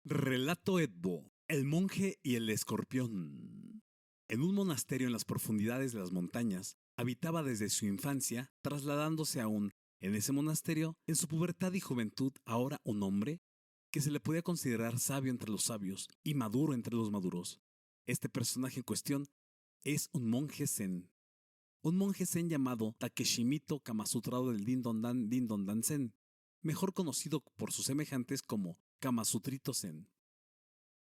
Relato Edbo, el monje y el escorpión. En un monasterio en las profundidades de las montañas, habitaba desde su infancia, trasladándose aún en ese monasterio, en su pubertad y juventud, ahora un hombre que se le podía considerar sabio entre los sabios y maduro entre los maduros. Este personaje en cuestión es un monje zen. Un monje zen llamado Takeshimito Kamasutrado del Dindondan Zen, mejor conocido por sus semejantes como Kamasutrito Zen.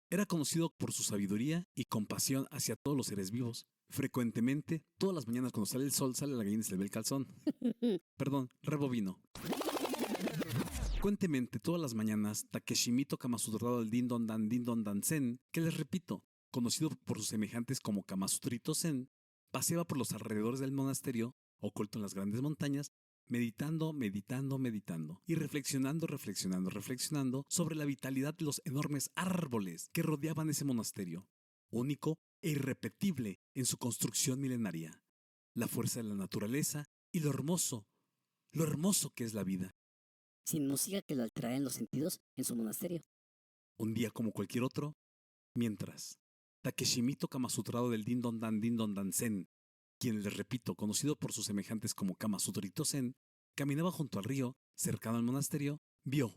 Era conocido por su sabiduría y compasión hacia todos los seres vivos. Frecuentemente, todas las mañanas cuando sale el sol, sale la gallina y se le ve el calzón. Perdón, rebobino. Frecuentemente, todas las mañanas, Takeshimito Kamasutrado del Dindondan Zen, que les repito, conocido por sus semejantes como Kamasutrito Zen, paseaba por los alrededores del monasterio, oculto en las grandes montañas, meditando y reflexionando sobre la vitalidad de los enormes árboles que rodeaban ese monasterio, único e irrepetible en su construcción milenaria, la fuerza de la naturaleza y lo hermoso que es la vida. Sin música que lo atrae en los sentidos en su monasterio. Un día como cualquier otro, mientras Takeshimito Kamasutrado del Dindondan Zen, quien les repito, conocido por sus semejantes como Kamasutrito Zen, caminaba junto al río, cercano al monasterio, vio,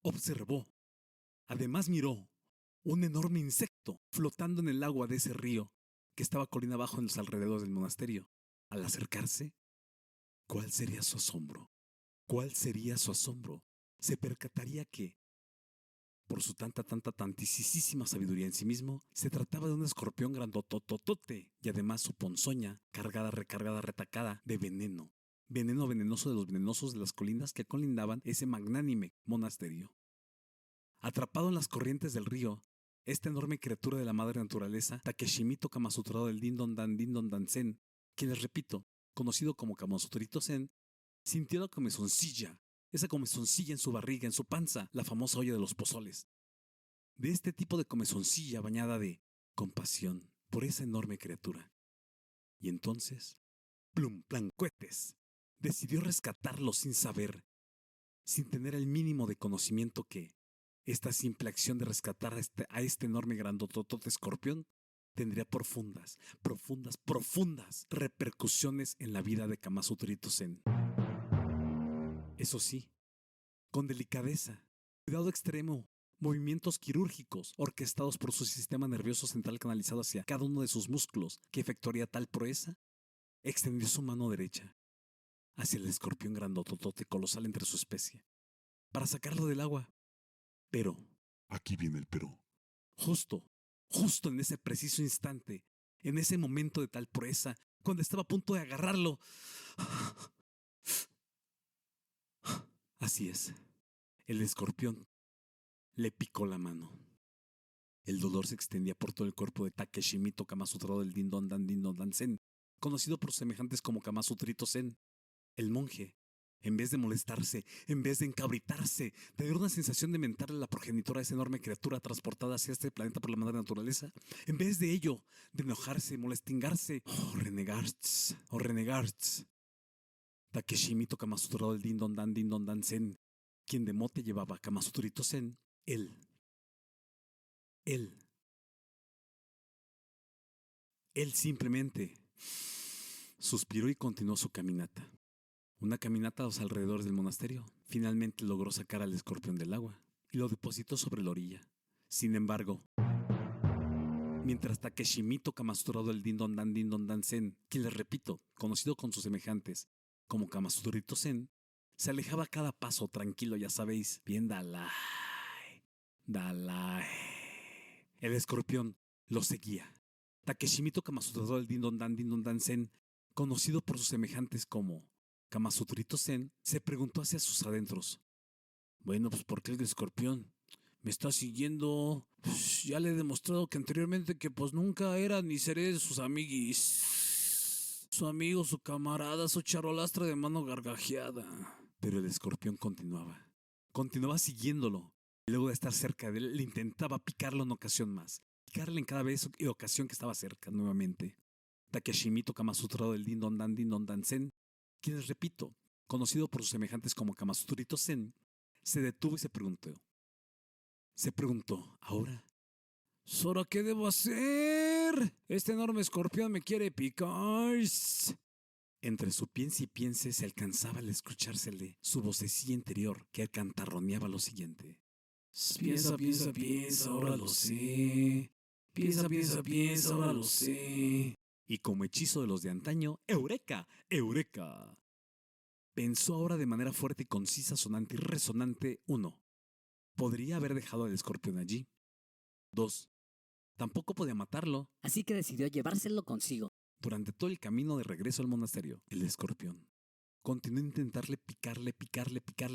observó, además miró un enorme insecto flotando en el agua de ese río que estaba colina abajo en los alrededores del monasterio. Al acercarse, ¿cuál sería su asombro? ¿Cuál sería su asombro? Se percataría que, por su tantísima sabiduría en sí mismo, se trataba de un escorpión grandotototote y además su ponzoña, cargada, recargada, retacada de veneno. Veneno venenoso de los venenosos de las colinas que colindaban ese magnánime monasterio. Atrapado en las corrientes del río, esta enorme criatura de la madre naturaleza, Takeshimito Kamasutrado del Dindondan Zen, que les repito, conocido como Kamasutrito Zen, sintió la comezoncilla, esa comezoncilla en su barriga, en su panza, la famosa olla de los pozoles. De este tipo de comezoncilla bañada de compasión por esa enorme criatura. Y entonces, plum, plancuetes, decidió rescatarlo sin saber, sin tener el mínimo de conocimiento que esta simple acción de rescatar a este enorme grandototote escorpión tendría profundas repercusiones en la vida de Kamasutrito Zen. Eso sí, con delicadeza, cuidado extremo, movimientos quirúrgicos orquestados por su sistema nervioso central canalizado hacia cada uno de sus músculos que efectuaría tal proeza, extendió su mano derecha hacia el escorpión grandototote colosal entre su especie, para sacarlo del agua. Pero, aquí viene el pero, justo en ese preciso instante, en ese momento de tal proeza, cuando estaba a punto de agarrarlo, así es, el escorpión le picó la mano. El dolor se extendía por todo el cuerpo de Takeshimito Kamasutrado del Dindondan Zen, conocido por sus semejantes como Kamasutrito Zen. El monje, en vez de molestarse, en vez de encabritarse, tener una sensación de mentarle a la progenitora de esa enorme criatura transportada hacia este planeta por la madre naturaleza, en vez de ello, de enojarse, molestingarse o renegar, Takeshimito Kamasutrado del Dindondan Zen, quien de mote llevaba Kamasutrito Zen, él simplemente suspiró y continuó su caminata. Una caminata a los alrededores del monasterio. Finalmente logró sacar al escorpión del agua y lo depositó sobre la orilla. Sin embargo, mientras Takeshimito Kamasutrado del Dindondan Zen, quien les repito, conocido con sus semejantes como Kamasutrito Zen, se alejaba a cada paso tranquilo, ya sabéis, bien Dalai. El escorpión lo seguía. Takeshimito Kamasutrado del Dindondan Zen, conocido por sus semejantes como Kamasutrito Zen, se preguntó hacia sus adentros. Bueno, pues ¿por qué el escorpión me está siguiendo? Pues, ya le he demostrado que anteriormente que pues nunca era ni seré sus amiguis. Su amigo, su camarada, su charolastra de mano gargajeada. Pero el escorpión continuaba siguiéndolo. Luego de estar cerca de él, le intentaba picarlo en ocasión más. Picarle en cada vez y ocasión que estaba cerca nuevamente. Takeshimito Kamasutrado del Dindondan Zen, quien les repito, conocido por sus semejantes como Kamasutrito Zen, se detuvo y se preguntó. Se preguntó, ahora, ¿Sora qué debo hacer? Este enorme escorpión me quiere picar. Entre su piense y piense se alcanzaba al escuchársele su vocecilla interior que cantarroneaba lo siguiente. Piensa, piensa, piensa, ahora lo sé. Piensa, piensa, piensa, ahora lo sé. Y como hechizo de los de antaño, ¡Eureka! ¡Eureka! Pensó ahora de manera fuerte y concisa, sonante y resonante. 1. Podría haber dejado al escorpión allí. 2. Tampoco podía matarlo. Así que decidió llevárselo consigo. Durante todo el camino de regreso al monasterio, el escorpión continuó a intentarle picarle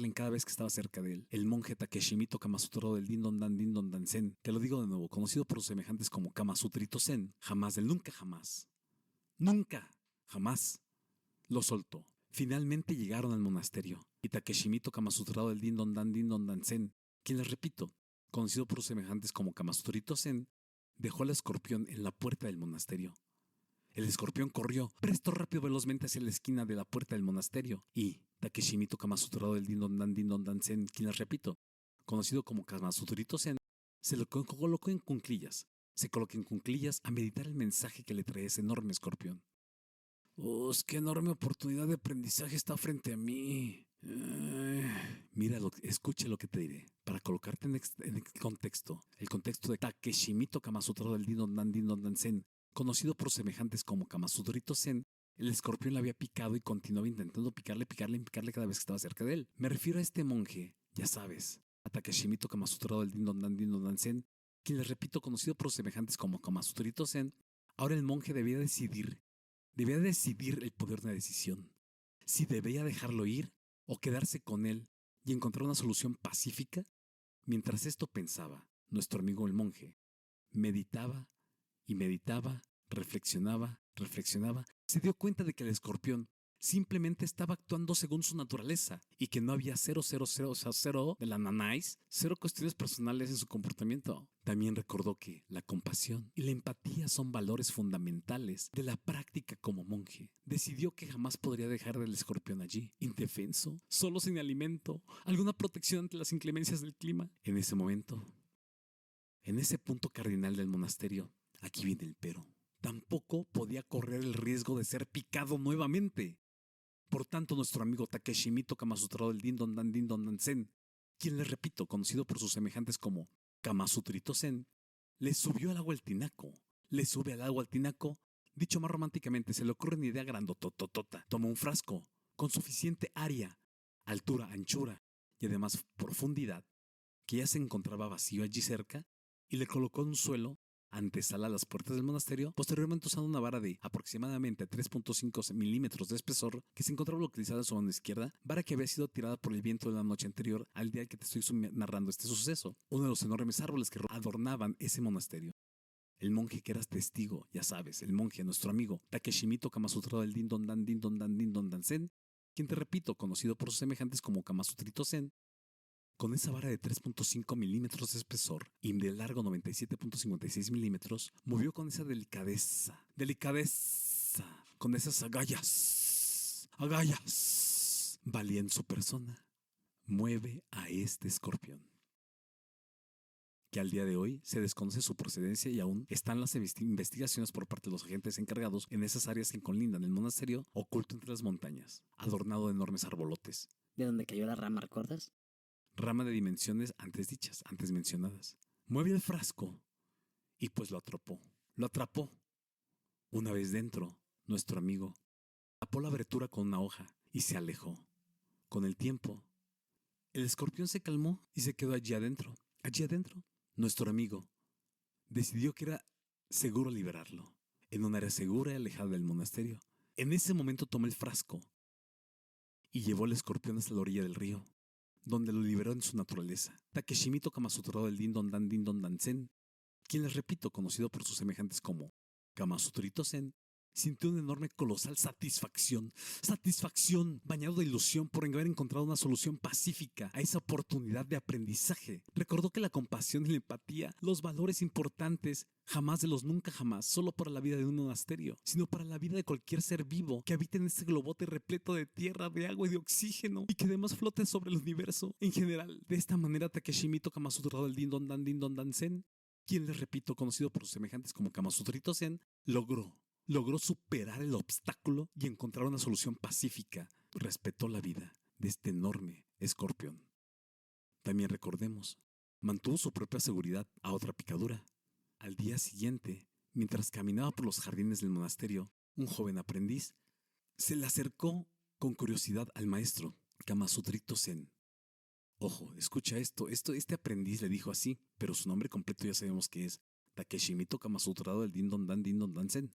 en cada vez que estaba cerca de él. El monje Takeshimito Kamasutra del Dindon Dan Zen, te lo digo de nuevo, conocido por sus semejantes como Kamasutrito Zen, jamás del nunca jamás lo soltó. Finalmente llegaron al monasterio y Takeshimito Kamasutra del Dindon Dan Zen, quien les repito, conocido por sus semejantes como Kamasutrito Zen, dejó al escorpión en la puerta del monasterio. El escorpión corrió, prestó rápido velozmente hacia la esquina de la puerta del monasterio y Takeshimito Kamasutra del Dindon Dan Zen, quien les repito, conocido como Kamasutrito Zen, se colocó en cuclillas. Se colocó en cuclillas a meditar el mensaje que le traía ese enorme escorpión. ¡Qué enorme oportunidad de aprendizaje está frente a mí! Mira, escuche lo que te diré. Para colocarte en el contexto de Takeshimito Kamasutra del Dindon Dan Zen, conocido por semejantes como Kamasutrito Zen, el escorpión le había picado y continuaba intentando picarle cada vez que estaba cerca de él. Me refiero a este monje, ya sabes, a Takeshimito Kamasutra del Dindon Dan Zen, quien les repito, conocido por semejantes como Kamasutrito Zen. Ahora el monje debía decidir el poder de una decisión. Si debía dejarlo ir o quedarse con él y encontrar una solución pacífica. Mientras esto pensaba, nuestro amigo el monje meditaba, reflexionaba, se dio cuenta de que el escorpión simplemente estaba actuando según su naturaleza y que no había cero de la nanáis, cero cuestiones personales en su comportamiento. También recordó que la compasión y la empatía son valores fundamentales de la práctica como monje. Decidió que jamás podría dejar del escorpión allí, indefenso, solo sin alimento, alguna protección ante las inclemencias del clima. En ese momento, en ese punto cardinal del monasterio, aquí viene el pero. Tampoco podía correr el riesgo de ser picado nuevamente. Por tanto, nuestro amigo Takeshimito Kamasutra del Dindon Dan Zen, quien les repito, conocido por sus semejantes como Kamasutrito Zen, le subió al agua al tinaco. Dicho más románticamente, se le ocurre una idea grandotototota. Tomó un frasco con suficiente área, altura, anchura y además profundidad, que ya se encontraba vacío allí cerca, y le colocó en un suelo antesala a las puertas del monasterio, posteriormente usando una vara de aproximadamente 3.5 milímetros de espesor que se encontraba localizada en su mano izquierda, vara que había sido tirada por el viento de la noche anterior al día que te estoy narrando este suceso, uno de los enormes árboles que adornaban ese monasterio. El monje que era testigo, ya sabes, el monje, nuestro amigo Takeshimito Kamasutra del Dindon Dan Zen, quien te repito, conocido por sus semejantes como Kamasutrito Zen, con esa vara de 3.5 milímetros de espesor y de largo 97.56 milímetros, movió con esa delicadeza, con esas agallas, valía en su persona, mueve a este escorpión, que al día de hoy se desconoce su procedencia y aún están las investigaciones por parte de los agentes encargados en esas áreas que colindan el monasterio, oculto entre las montañas, adornado de enormes arbolotes. ¿De dónde cayó la rama, recuerdas? Rama de dimensiones antes mencionadas. Mueve el frasco y pues lo atrapó. Una vez dentro, nuestro amigo tapó la abertura con una hoja y se alejó. Con el tiempo, el escorpión se calmó y se quedó allí adentro. Nuestro amigo decidió que era seguro liberarlo, en un área segura y alejada del monasterio. En ese momento tomó el frasco y llevó al escorpión hasta la orilla del río, donde lo liberó en su naturaleza. Takeshimito Kamasutra del Dindon Dan Zen, quien les repito, conocido por sus semejantes como Kamasutrito Zen, sintió una enorme, colosal satisfacción. Satisfacción bañado de ilusión por haber encontrado una solución pacífica a esa oportunidad de aprendizaje. Recordó que la compasión y la empatía, los valores importantes, jamás de los nunca jamás, solo para la vida de un monasterio, sino para la vida de cualquier ser vivo que habite en este globote repleto de tierra, de agua y de oxígeno, y que además flote sobre el universo en general. De esta manera, Takeshi Miito Kamasutra del Din Don Dan Zen, quien, les repito, conocido por sus semejantes como Kamasutrito Zen, logró superar el obstáculo y encontrar una solución pacífica. Respetó la vida de este enorme escorpión. También recordemos, mantuvo su propia seguridad a otra picadura. Al día siguiente, mientras caminaba por los jardines del monasterio, un joven aprendiz se le acercó con curiosidad al maestro, Kamasutrito Zen. Ojo, escucha esto, este aprendiz le dijo así, pero su nombre completo ya sabemos que es Takeshi Miito Kamasutra del Din Don Dan Zen,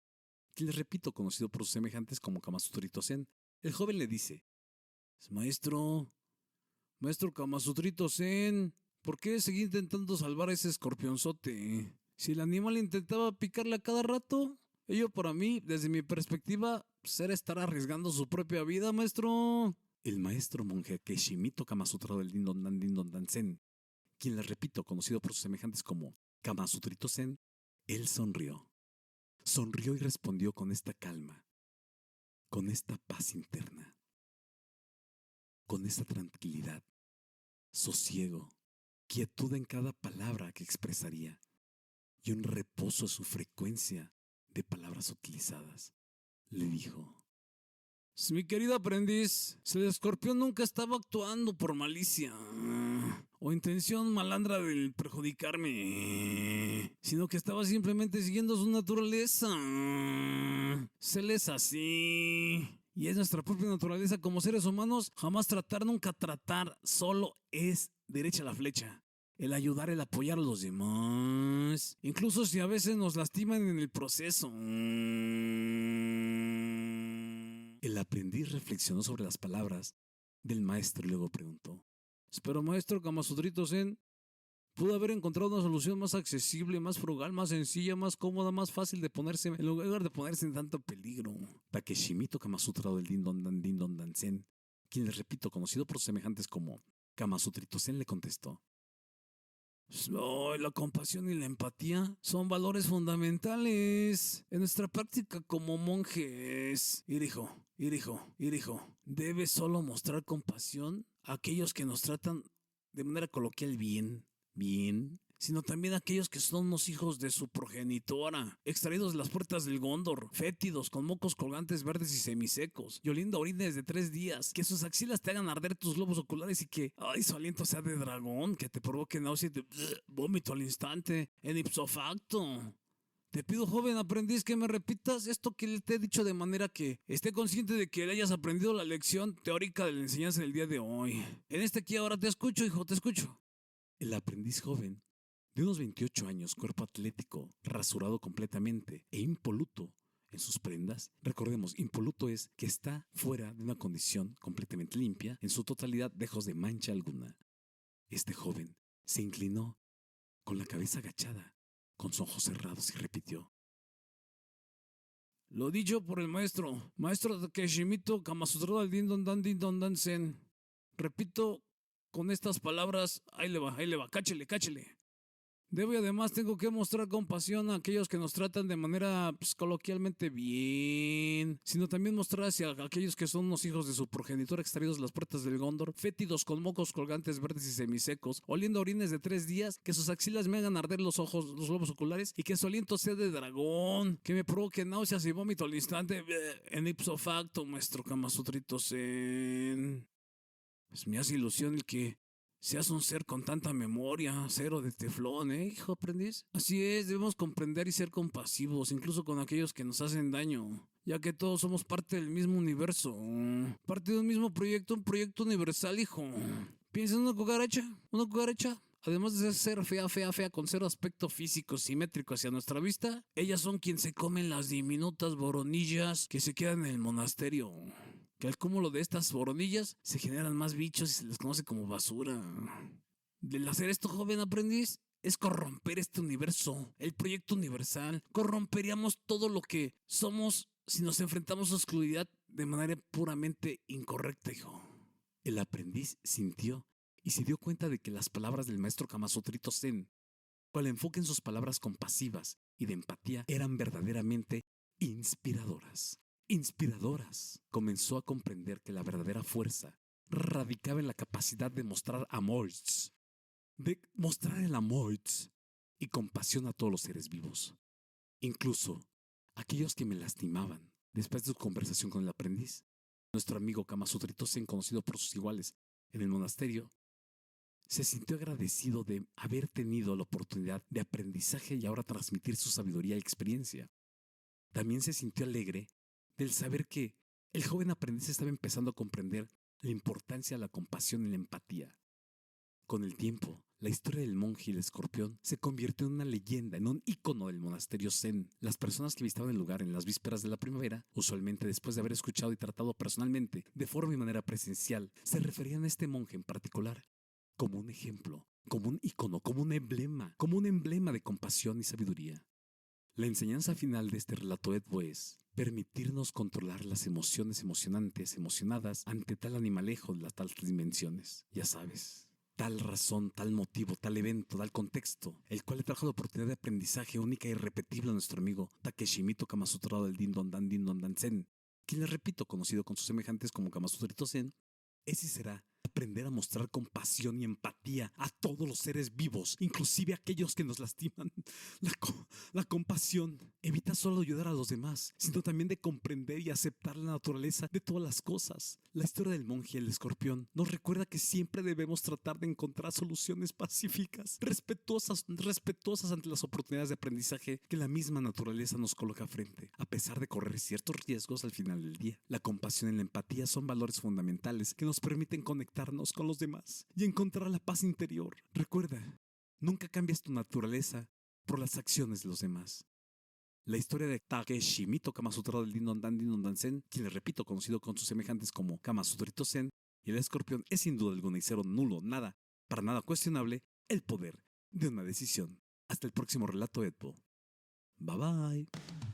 que les repito, conocido por sus semejantes como Kamasutrito Zen. El joven le dice: Maestro Kamasutrito Zen, ¿por qué seguí intentando salvar a ese escorpionzote? Si el animal intentaba picarle a cada rato, ello para mí, desde mi perspectiva, era estar arriesgando su propia vida, maestro. El maestro monje Takeshi Miito Kamasutra del Din Don Dan Zen, quien les repito, conocido por sus semejantes como Kamasutrito Zen, él sonrió. Sonrió y respondió con esta calma, con esta paz interna, con esta tranquilidad, sosiego, quietud en cada palabra que expresaría y un reposo a su frecuencia de palabras utilizadas. Le dijo: mi querido aprendiz, el escorpión nunca estaba actuando por malicia o intención malandra de perjudicarme, sino que estaba simplemente siguiendo su naturaleza. Él es así. Y es nuestra propia naturaleza como seres humanos, jamás tratar, nunca tratar, solo es derecha la flecha. El ayudar, el apoyar a los demás, incluso si a veces nos lastiman en el proceso. El aprendiz reflexionó sobre las palabras del maestro y luego preguntó: pero maestro Kamasutrito Zen, pudo haber encontrado una solución más accesible, más frugal, más sencilla, más cómoda, más fácil de ponerse, en lugar de ponerse en tanto peligro. Takeshi Miito Kamasutra del Din Don Dan Zen, quien, les repito, conocido por sus semejantes como Kamasutrito Zen, le contestó: la compasión y la empatía son valores fundamentales en nuestra práctica como monjes. Irijo, debes solo mostrar compasión a aquellos que nos tratan de manera coloquial bien, sino también a aquellos que son unos hijos de su progenitora, extraídos de las puertas del Gondor, fétidos, con mocos colgantes verdes y semisecos, y oliendo a orines de 3 días, que sus axilas te hagan arder tus globos oculares y que, su aliento sea de dragón, que te provoque náusea y vómito al instante, en ipso facto. Te pido, joven aprendiz, que me repitas esto que te he dicho de manera que esté consciente de que hayas aprendido la lección teórica de la enseñanza del día de hoy. En este aquí ahora te escucho, hijo, te escucho. El aprendiz joven, de unos 28 años, cuerpo atlético, rasurado completamente e impoluto en sus prendas. Recordemos, impoluto es que está fuera de una condición completamente limpia, en su totalidad, lejos de mancha alguna. Este joven se inclinó con la cabeza agachada, con sus ojos cerrados, y repitió: lo dicho por el maestro Takeshi Miito Kamasutra del Din Don Dan Zen. Repito con estas palabras, ahí le va, cáchele. Debo y además tengo que mostrar compasión a aquellos que nos tratan de manera coloquialmente bien, sino también mostrar hacia aquellos que son unos hijos de su progenitor, extraídos de las puertas del Gondor, fétidos con mocos colgantes verdes y semisecos, oliendo a orines de 3 días, que sus axilas me hagan arder los ojos, los globos oculares, y que su aliento sea de dragón, que me provoque náuseas y vómito al instante, en ipso facto, maestro Kamasutrito Zen. Pues me hace ilusión el que seas un ser con tanta memoria, cero de teflón, hijo aprendiz. Así es, debemos comprender y ser compasivos, incluso con aquellos que nos hacen daño, ya que todos somos parte del mismo universo, parte de un mismo proyecto, un proyecto universal, hijo. Piensa en una cucaracha. Además de ser fea, con cero aspecto físico simétrico hacia nuestra vista, ellas son quien se comen las diminutas boronillas que se quedan en el monasterio. Que al cúmulo de estas boronillas se generan más bichos y se les conoce como basura. El hacer esto, joven aprendiz, es corromper este universo, el proyecto universal. Corromperíamos todo lo que somos si nos enfrentamos a la oscuridad de manera puramente incorrecta, hijo. El aprendiz sintió y se dio cuenta de que las palabras del maestro Kamasutrito Zen, con el enfoque en sus palabras compasivas y de empatía, eran verdaderamente inspiradoras. Inspiradoras. Comenzó a comprender que la verdadera fuerza radicaba en la capacidad de mostrar amor, y compasión a todos los seres vivos, incluso aquellos que me lastimaban. Después de su conversación con el aprendiz, nuestro amigo Kamasutrito Zen, conocido por sus iguales en el monasterio, se sintió agradecido de haber tenido la oportunidad de aprendizaje y ahora transmitir su sabiduría y experiencia. También se sintió alegre del saber que el joven aprendiz estaba empezando a comprender la importancia de la compasión y la empatía. Con el tiempo, la historia del monje y el escorpión se convirtió en una leyenda, en un ícono del monasterio Zen. Las personas que visitaban el lugar en las vísperas de la primavera, usualmente después de haber escuchado y tratado personalmente, de forma y manera presencial, se referían a este monje en particular como un ejemplo, como un ícono, como un emblema de compasión y sabiduría. La enseñanza final de este relato Edbo es permitirnos controlar las emociones emocionadas ante tal animalejo de las tales dimensiones. Ya sabes, tal razón, tal motivo, tal evento, tal contexto, el cual le trajo la oportunidad de aprendizaje única e irrepetible a nuestro amigo Takeshimito Kamasutra del Din Don Dan Zen, quien, les repito, conocido con sus semejantes como Kamasutrito Zen, es y será aprender a mostrar compasión y empatía a todos los seres vivos, inclusive a aquellos que nos lastiman. La compasión evita solo ayudar a los demás, sino también de comprender y aceptar la naturaleza de todas las cosas. La historia del monje y el escorpión nos recuerda que siempre debemos tratar de encontrar soluciones pacíficas, respetuosas ante las oportunidades de aprendizaje que la misma naturaleza nos coloca frente, a pesar de correr ciertos riesgos al final del día. La compasión y la empatía son valores fundamentales que nos permiten conectarnos con los demás y encontrar la paz interior. Recuerda, nunca cambies tu naturaleza por las acciones de los demás. La historia de Takeshimito Kamasutra del Din Don Dan Zen, quien, les repito, conocido con sus semejantes como Kamasutrito Zen y el escorpión, es sin duda alguna y cero nulo, para nada cuestionable, el poder de una decisión. Hasta el próximo relato, Edbo. Bye bye.